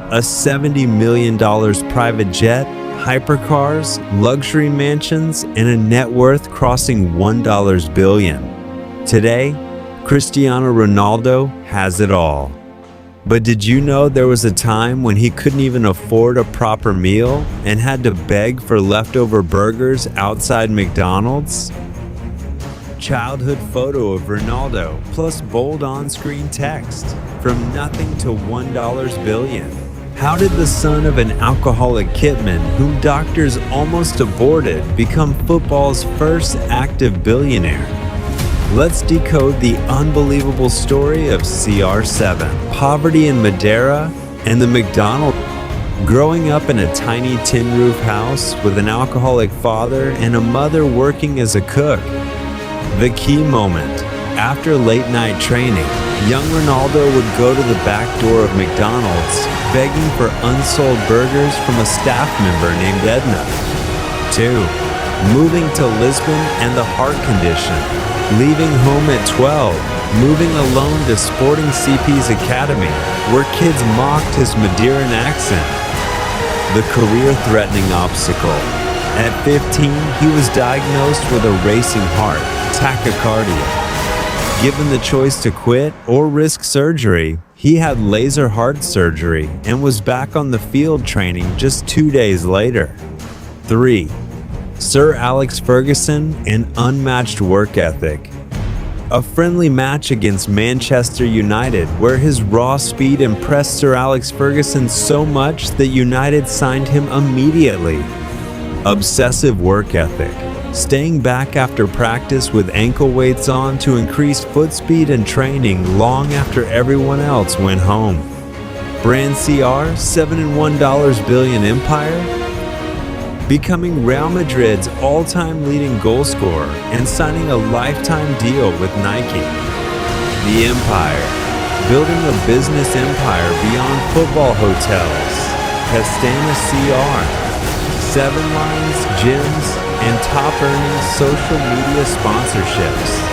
a $70 million private jet, hypercars, luxury mansions, and a net worth crossing $1 billion. Today, Cristiano Ronaldo has it all. But did you know there was a time when he couldn't even afford a proper meal and had to beg for leftover burgers outside McDonald's? Childhood photo of Ronaldo plus bold on-screen text, from nothing to $1 billion. How did the son of an alcoholic kitman whom doctors almost aborted become football's first active billionaire? Let's decode the unbelievable story of CR7, poverty in Madeira, and the McDonald's. Growing up in a tiny tin roof house with an alcoholic father and a mother working as a cook. The key moment. After late night training, young Ronaldo would go to the back door of McDonald's, begging for unsold burgers from a staff member named Edna. 2. Moving to Lisbon and the heart condition. Leaving home at 12, moving alone to Sporting CP's academy, where kids mocked his Madeiran accent. The career-threatening obstacle. At 15, he was diagnosed with a racing heart, tachycardia. Given the choice to quit or risk surgery, he had laser heart surgery and was back on the field training just 2 days later. 3. Sir Alex Ferguson and unmatched work ethic. A friendly match against Manchester United where his raw speed impressed Sir Alex Ferguson so much that United signed him immediately. Obsessive work ethic. Staying back after practice with ankle weights on to increase foot speed and training long after everyone else went home. Brand CR, $7 billion empire? Becoming Real Madrid's all-time leading goal scorer and signing a lifetime deal with Nike. The empire. Building a business empire beyond football hotels. Castana CR. 7 lines, gyms, and top-earning social media sponsorships.